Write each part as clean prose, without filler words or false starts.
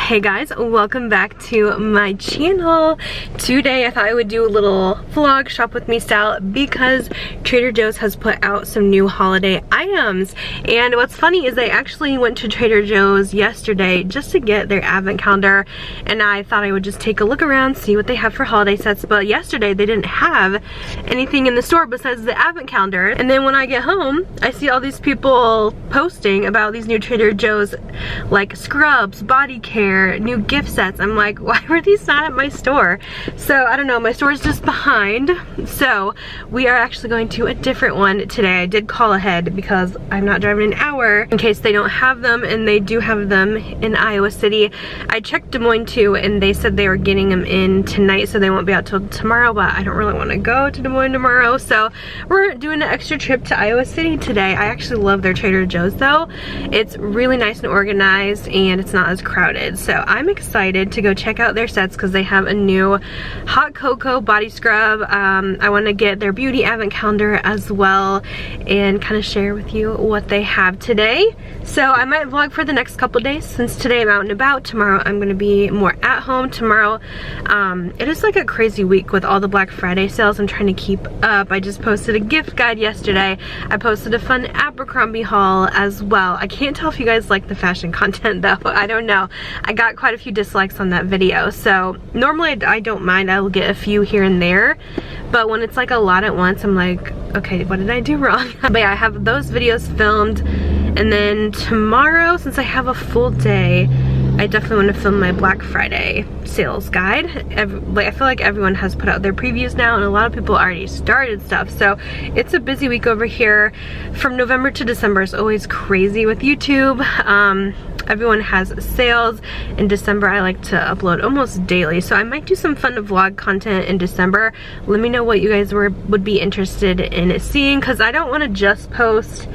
Hey guys, welcome back to my channel. Today I thought I would do a little vlog shop with me style because Trader Joe's has put out some new holiday items. And what's funny is I actually went to Trader Joe's yesterday just to get their advent calendar, and I thought I would just take a look around, see what they have for holiday sets. But yesterday they didn't have anything in the store besides the advent calendar. And then when I get home, I see all these people posting about these new Trader Joe's like scrubs, body care, new gift sets. I'm like, why were these not at my store? So I don't know, my store is just behind. So we are actually going to a different one today. I did call ahead because I'm not driving an hour in case they don't have them, and they do have them in Iowa City. I checked Des Moines too, and they said they were getting them in tonight, so they won't be out till tomorrow, but I don't really want to go to Des Moines tomorrow, so we're doing an extra trip to Iowa City today. I actually love their Trader Joe's though. It's really nice and organized, and it's not as crowded. So I'm excited to go check out their sets because they have a new hot cocoa body scrub. I want to get their beauty advent calendar as well and kind of share with you what they have today. So I might vlog for the next couple days since today I'm out and about. Tomorrow I'm going to be more at home. Tomorrow it is like a crazy week with all the Black Friday sales. I'm trying to keep up. I just posted a gift guide yesterday. I posted a fun Abercrombie haul as well. I can't tell if you guys like the fashion content though. I don't know. I got quite a few dislikes on that video, so normally I don't mind. I'll get a few here and there, but when it's like a lot at once, I'm like, okay, what did I do wrong? But yeah, I have those videos filmed, and then tomorrow, since I have a full day, I definitely want to film my Black Friday sales guide. I feel like everyone has put out their previews now, and a lot of people already started stuff, so it's a busy week over here. From November to December is always crazy with YouTube. Everyone has sales. In December I like to upload almost daily, so I might do some fun vlog content in December. Let me know what you guys would be interested in seeing, because I don't want to just post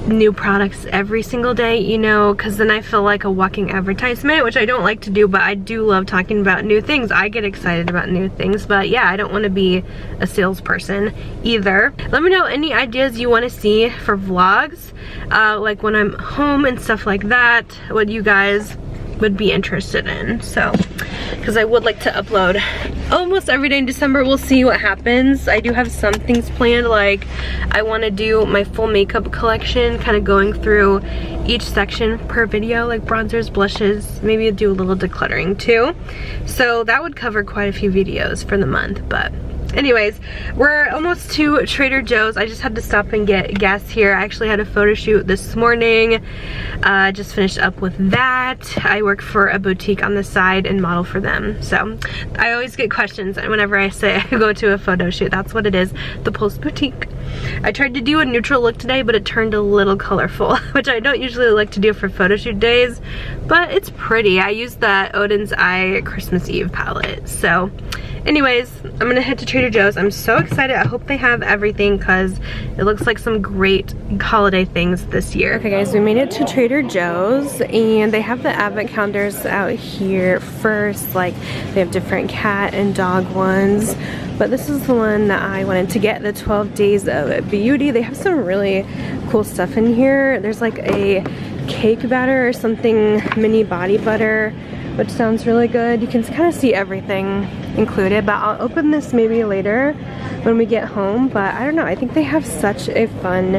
new products every single day, you know, because then I feel like a walking advertisement, which I don't like to do, but I do love talking about new things. I get excited about new things, but yeah, I don't want to be a salesperson either. Let me know any ideas you want to see for vlogs, like when I'm home and stuff like that, what you guys would be interested in. So because I would like to upload almost every day in December. We'll see what happens. I do have some things planned, like I want to do my full makeup collection, kind of going through each section per video, like bronzers, blushes, maybe do a little decluttering too. So that would cover quite a few videos for the month. But anyways, we're almost to Trader Joe's. I just had to stop and get gas here. I actually had a photo shoot this morning. Just finished up with that. I work for a boutique on the side and model for them. So I always get questions whenever I say I go to a photo shoot. That's what it is, the Pulse Boutique. I tried to do a neutral look today, but it turned a little colorful, which I don't usually like to do for photo shoot days, but it's pretty. I used that Odin's Eye Christmas Eve palette. So anyways, I'm gonna head to Trader Joe's. I'm so excited. I hope they have everything because it looks like some great holiday things this year. Okay guys, we made it to Trader Joe's, and they have the advent calendars out here first. Like they have different cat and dog ones, but this is the one that I wanted to get, the 12 Days of Beauty. They have some really cool stuff in here. There's like a cake batter or something, mini body butter, which sounds really good. You can kind of see everything included, but I'll open this maybe later when we get home. But I don't know, I think they have such a fun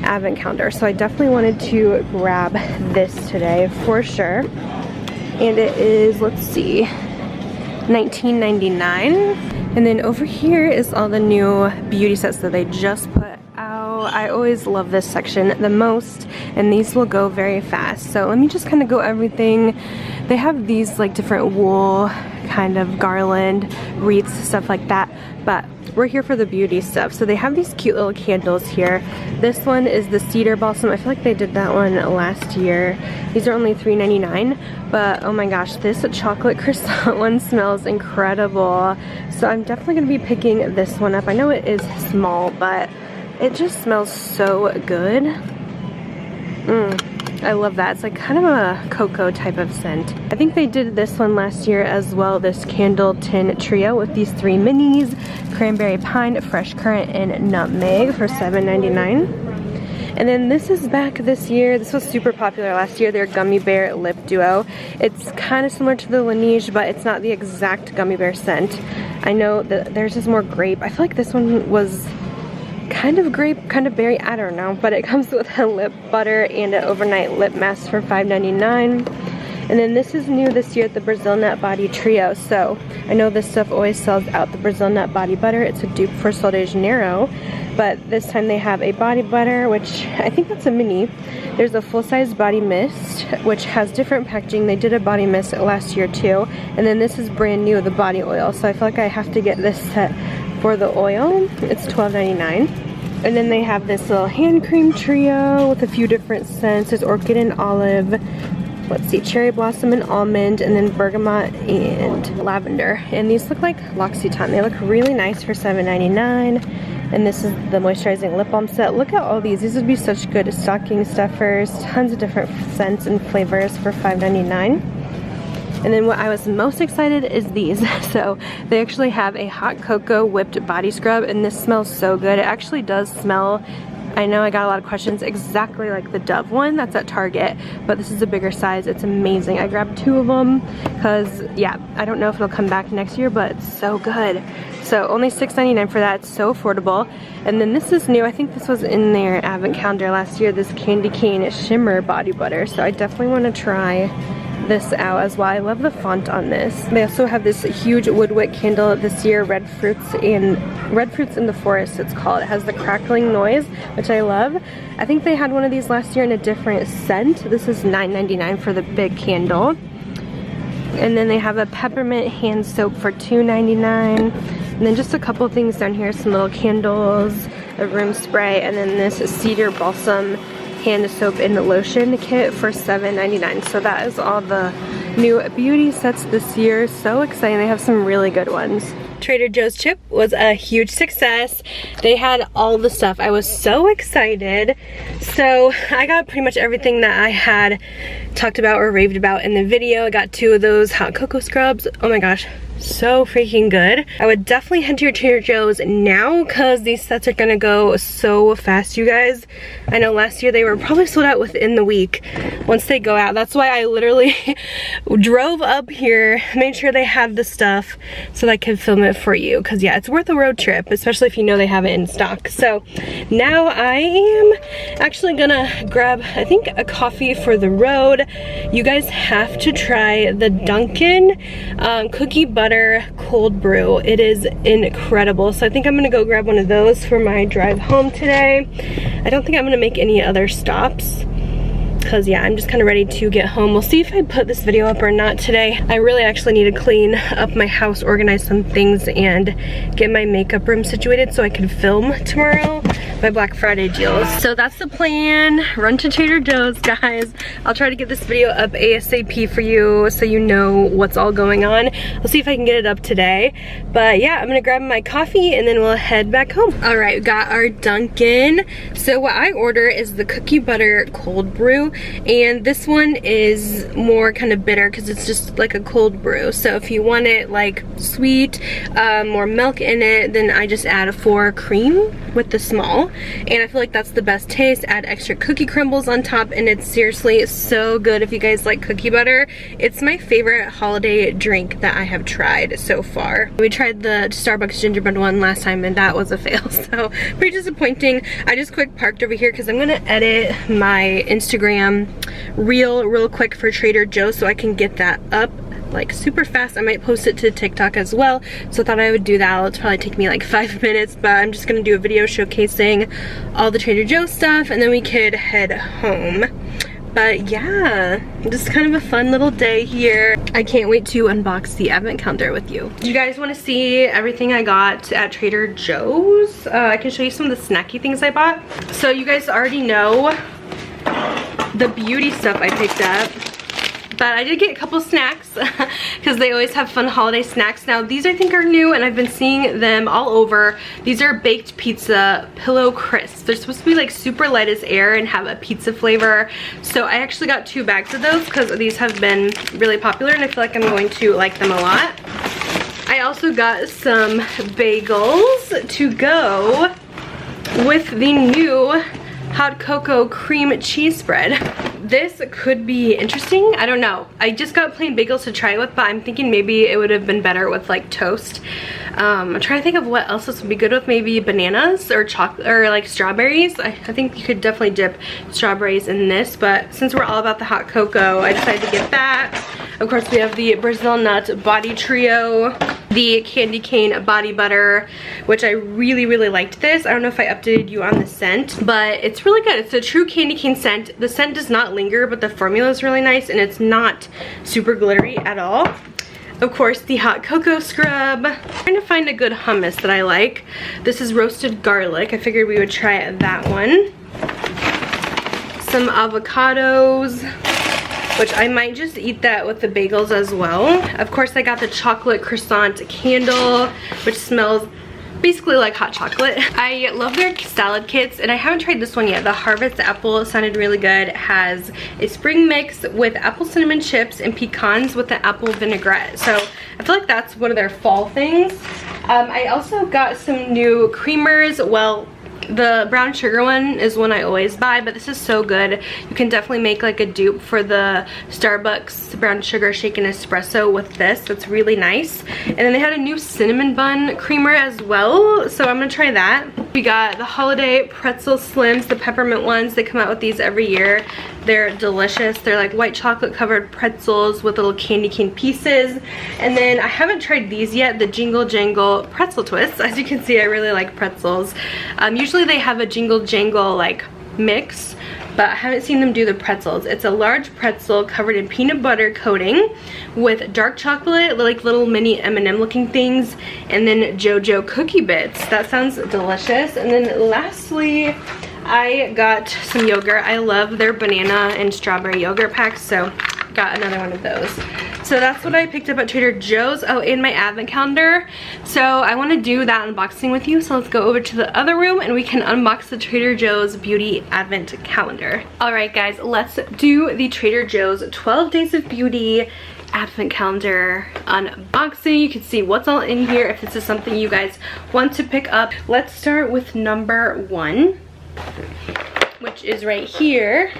advent calendar, so I definitely wanted to grab this today for sure. And it is, let's see, $19.99. And then over here is all the new beauty sets that they just put out. I always love this section the most, and these will go very fast. So let me just kind of go everything. They have these like different wool kind of garland, wreaths, stuff like that, but we're here for the beauty stuff. So they have these cute little candles here. This one is the cedar balsam. I feel like they did that one last year. These are only $3.99, but oh my gosh, this chocolate croissant one smells incredible. So I'm definitely gonna be picking this one up. I know it is small, but it just smells so good. I love that. It's like kind of a cocoa type of scent. I think they did this one last year as well, this candle tin trio with these 3 minis, cranberry pine, fresh currant, and nutmeg for $7.99. And then this is back this year. This was super popular last year. Their Gummy Bear Lip Duo. It's kind of similar to the Laneige, but it's not the exact gummy bear scent. I know that theirs is more grape. I feel like this one was kind of grape, kind of berry, I don't know. But it comes with a lip butter and an overnight lip mask for $5.99. And then this is new this year at the Brazil Nut Body Trio. So I know this stuff always sells out, the Brazil Nut Body Butter. It's a dupe for Sol de Janeiro. But this time they have a body butter, which I think that's a mini. There's a full-size body mist, which has different packaging. They did a body mist last year too. And then this is brand new, the body oil. So I feel like I have to get this set for the oil. It's $12.99. And then they have this little hand cream trio with a few different scents. There's orchid and olive. Let's see, cherry blossom and almond, and then bergamot and lavender. And these look like L'Occitane. They look really nice for $7.99. And this is the moisturizing lip balm set. Look at all these. These would be such good stocking stuffers. Tons of different scents and flavors for $5.99. And then what I was most excited is these. So they actually have a hot cocoa whipped body scrub, and this smells so good. It actually does smell, I know I got a lot of questions, exactly like the Dove one that's at Target, but this is a bigger size. It's amazing. I grabbed 2 of them because, yeah, I don't know if it'll come back next year, but it's so good. So only $6.99 for that. It's so affordable. And then this is new. I think this was in their advent calendar last year, this Candy Cane Shimmer Body Butter. So I definitely want to try this out as well. I love the font on this. They also have this huge woodwick candle this year, Red Fruits in the Forest it's called. It has the crackling noise, which I love. I think they had one of these last year in a different scent. This is $9.99 for the big candle. And then they have a peppermint hand soap for $2.99. And then just a couple things down here, some little candles, a room spray, and then this cedar balsam hand soap in the lotion kit for $7.99. So that is all the new beauty sets this year. So exciting. They have some really good ones. Trader Joe's trip was a huge success. They had all the stuff. I was so excited. So I got pretty much everything that I had talked about or raved about in the video. I got 2 of those hot cocoa scrubs. Oh my gosh, so freaking good. I would definitely head to your Trader Joe's now because these sets are gonna go so fast, you guys. I know last year they were probably sold out within the week once they go out. That's why I literally drove up here, made sure they had the stuff so that I could film it for you, because yeah, it's worth a road trip, especially if you know they have it in stock. So now I am actually gonna grab, I think, a coffee for the road. You guys have to try the Dunkin' cookie butter cold brew. It is incredible. So I think I'm gonna go grab one of those for my drive home today. I don't think I'm gonna make any other stops because yeah, I'm just kind of ready to get home. We'll see if I put this video up or not today. I really actually need to clean up my house, organize some things, and get my makeup room situated so I can film tomorrow my Black Friday deals. So that's the plan. Run to Trader Joe's, guys. I'll try to get this video up ASAP for you so you know what's all going on. I'll see if I can get it up today. But yeah, I'm gonna grab my coffee and then we'll head back home. All right, we got our Dunkin'. So what I order is the cookie butter cold brew. And this one is more kind of bitter because it's just like a cold brew. So if you want it like sweet, more milk in it, then I just add 4 cream with the small. And I feel like that's the best taste. Add extra cookie crumbles on top, and it's seriously so good if you guys like cookie butter. It's my favorite holiday drink that I have tried so far. We tried the Starbucks gingerbread one last time and that was a fail, so pretty disappointing. I just quick parked over here because I'm gonna edit my Instagram reel real quick for Trader Joe's so I can get that up like super fast. I might post it to TikTok as well, so I thought I would do that. It'll probably take me like 5 minutes, but I'm just gonna do a video showcasing all the Trader Joe's stuff and then we could head home. But yeah, just kind of a fun little day here. I can't wait to unbox the advent calendar with you. Do you guys want to see everything I got at Trader Joe's? I can show you some of the snacky things I bought. So you guys already know the beauty stuff I picked up, but I did get a couple snacks because they always have fun holiday snacks. Now these I think are new and I've been seeing them all over. These are baked pizza pillow crisps. They're supposed to be like super light as air and have a pizza flavor. So I actually got 2 bags of those because these have been really popular and I feel like I'm going to like them a lot. I also got some bagels to go with the new hot cocoa cream cheese spread. This could be interesting. I don't know. I just got plain bagels to try with, but I'm thinking maybe it would have been better with like toast. I'm trying to think of what else this would be good with. Maybe bananas or chocolate or like strawberries. I think you could definitely dip strawberries in this, but since we're all about the hot cocoa, I decided to get that. Of course, we have the Brazil Nut Body Trio, the candy cane body butter, which I really liked this. I don't know if I updated you on the scent, but it's really good. It's a true candy cane scent. The scent does not linger, but the formula is really nice and it's not super glittery at all. Of course, the hot cocoa scrub. I'm trying to find a good hummus that I like. This is roasted garlic. I figured we would try that one. Some avocados, which I might just eat that with the bagels as well. Of course, I got the chocolate croissant candle, which smells basically like hot chocolate. I love their salad kits, and I haven't tried this one yet. The Harvest Apple sounded really good. It has a spring mix with apple cinnamon chips and pecans with the apple vinaigrette. So I feel like that's one of their fall things. I also got some new creamers. Well, the brown sugar one is one I always buy, but this is so good. You can definitely make like a dupe for the Starbucks brown sugar shaken espresso with this. That's really nice. And then they had a new cinnamon bun creamer as well, so I'm gonna try that. We got the holiday pretzel slims, the peppermint ones. They come out with these every year. They're delicious. They're like white chocolate covered pretzels with little candy cane pieces. And then I haven't tried these yet, the Jingle Jangle pretzel twists. As you can see, I really like pretzels. Usually they have a Jingle Jangle like mix, but I haven't seen them do the pretzels. It's a large pretzel covered in peanut butter coating with dark chocolate, like little mini M&M looking things, and then JoJo cookie bits. That sounds delicious. And then lastly, I got some yogurt. I love their banana and strawberry yogurt packs, so got another one of those. So that's what I picked up at Trader Joe's. Oh, and my advent calendar. So I want to do that unboxing with you. So let's go over to the other room and we can unbox the Trader Joe's Beauty Advent Calendar. Alright guys, let's do the Trader Joe's 12 Days of Beauty Advent Calendar unboxing. You can see what's all in here if this is something you guys want to pick up. Let's start with number 1, which is right here.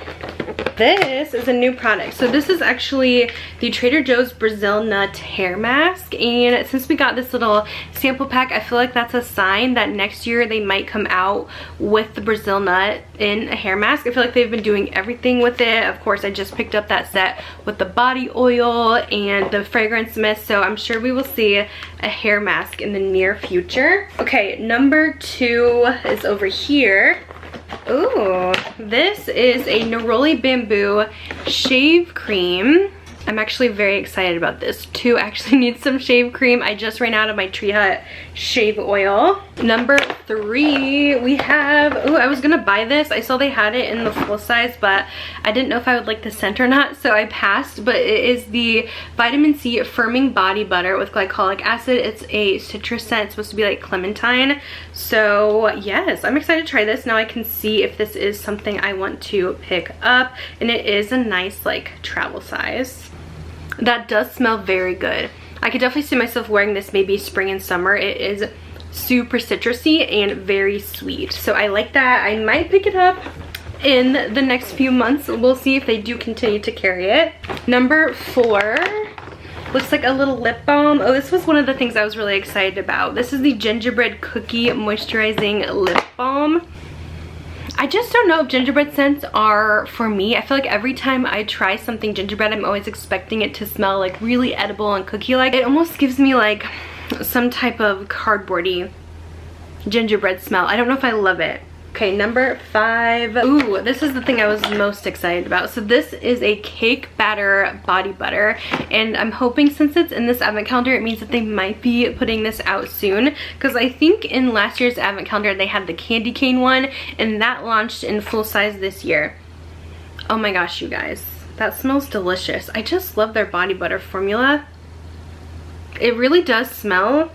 This is a new product. So this is actually the Trader Joe's Brazil Nut Hair Mask, and since we got this little sample pack, I feel like that's a sign that next year they might come out with the Brazil Nut in a hair mask. I feel like they've been doing everything with it. Of course, I just picked up that set with the body oil and the fragrance mist, so I'm sure we will see a hair mask in the near future. Okay, number 2 is over here. Ooh, this is a Neroli Bamboo Shave Cream. I'm actually very excited about this too. I actually need some shave cream. I just ran out of my Tree Hut shave oil. Number 3, we have, ooh, I was gonna buy this. I saw they had it in the full size, but I didn't know if I would like the scent or not, so I passed. But it is the Vitamin C Firming Body Butter with glycolic acid. It's a citrus scent. It's supposed to be like clementine. So yes, I'm excited to try this. Now I can see if this is something I want to pick up, and it is a nice like travel size. That does smell very good. I could definitely see myself wearing this maybe spring and summer. It is super citrusy and very sweet. So I like that. I might pick it up in the next few months. We'll see if they do continue to carry it. Number 4 looks like a little lip balm. Oh, this was one of the things I was really excited about. This is the Gingerbread Cookie Moisturizing Lip Balm. I just don't know if gingerbread scents are for me. I feel like every time I try something gingerbread, I'm always expecting it to smell like really edible and cookie-like. It almost gives me like some type of cardboardy gingerbread smell. I don't know if I love it. Okay, number 5. Ooh, this is the thing I was most excited about. So this is a cake batter body butter, and I'm hoping since it's in this advent calendar, it means that they might be putting this out soon, because I think in last year's advent calendar they had the candy cane one, and that launched in full size this year. Oh my gosh, you guys, that smells delicious. I just love their body butter formula. It really does smell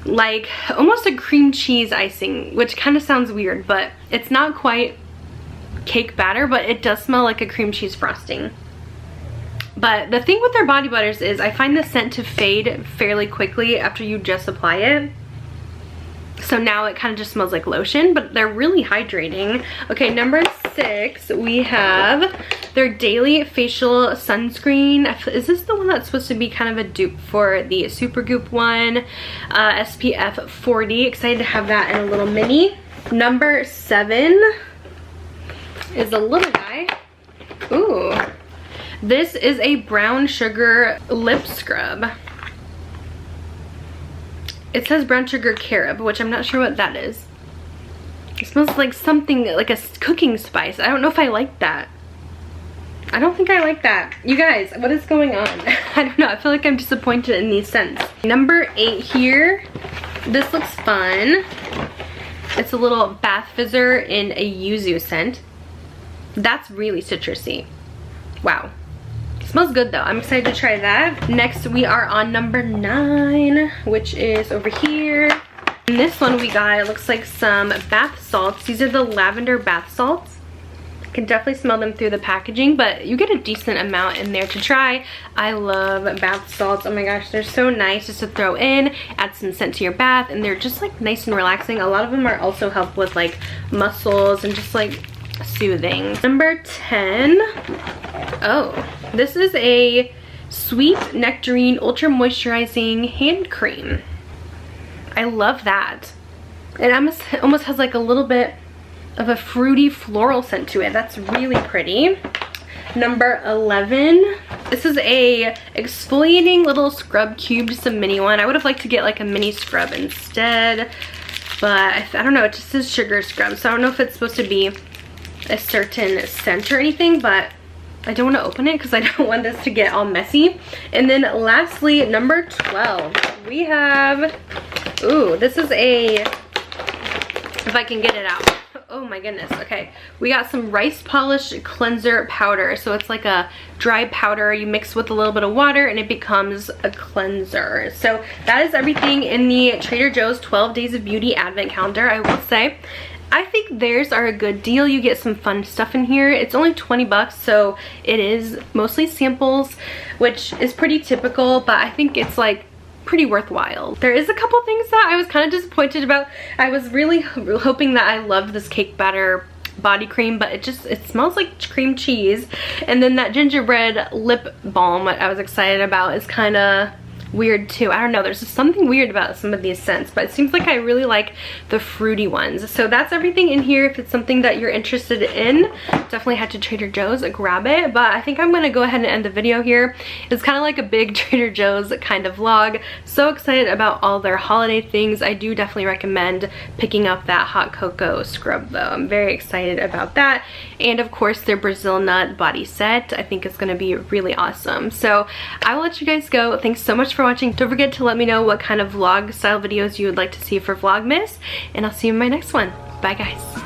like almost a cream cheese icing, which kind of sounds weird, but it's not quite cake batter, but it does smell like a cream cheese frosting. But the thing with their body butters is I find the scent to fade fairly quickly after you just apply it. So So now it kind of just smells like lotion, but they're really hydrating. Okay, number 6, we have their daily facial sunscreen. Is this the one that's supposed to be kind of a dupe for the Supergoop one? SPF 40. Excited to have that in a little mini. Number 7 is a little guy. Ooh. This is a brown sugar lip scrub. It says brown sugar carob, which I'm not sure what that is. It smells like something, like a cooking spice. I don't know if I like that. I don't think I like that. You guys, what is going on? I don't know. I feel like I'm disappointed in these scents. Number 8 here. This looks fun. It's a little bath fizzer in a yuzu scent. That's really citrusy. Wow. Smells good though. I'm excited to try that. Next we are on number 9, which is over here. And this one we got, it looks like some bath salts. These are the lavender bath salts. You can definitely smell them through the packaging, but you get a decent amount in there to try. I love bath salts. Oh my gosh, they're so nice just to throw in, add some scent to your bath, and they're just like nice and relaxing. A lot of them are also help with like muscles and just like soothing. Number 10. Oh, this is a sweet nectarine ultra moisturizing hand cream. I love that. It almost has like a little bit of a fruity floral scent to it. That's really pretty. Number 11. This is a exfoliating little scrub cube, just a mini one. I would have liked to get like a mini scrub instead, but I don't know, it just says sugar scrub, so I don't know if it's supposed to be a certain scent or anything, but I don't want to open it because I don't want this to get all messy. And then lastly, number 12, we have, ooh, this is a, if I can get it out. Oh my goodness, okay. We got some rice polish cleanser powder. So it's like a dry powder you mix with a little bit of water and it becomes a cleanser. So that is everything in the Trader Joe's 12 Days of Beauty Advent Calendar. I will say, I think theirs are a good deal. You get some fun stuff in here. It's only 20 bucks, so it is mostly samples, which is pretty typical, but I think it's like pretty worthwhile. There is a couple things that I was kind of disappointed about. I was really hoping that I loved this cake batter body cream, but it smells like cream cheese. And then that gingerbread lip balm, what I was excited about, is kind of weird too. I don't know, there's just something weird about some of these scents, but it seems like I really like the fruity ones. So that's everything in here. If it's something that you're interested in, definitely head to Trader Joe's, grab it. But I think I'm gonna go ahead and end the video here. It's kind of like a big Trader Joe's kind of vlog. So excited about all their holiday things. I do definitely recommend picking up that hot cocoa scrub though. I'm very excited about that. And of course their Brazil nut body set I think is gonna be really awesome. So I will let you guys go. Thanks so much for watching. Don't forget to let me know what kind of vlog style videos you would like to see for Vlogmas, and I'll see you in my next one. Bye guys.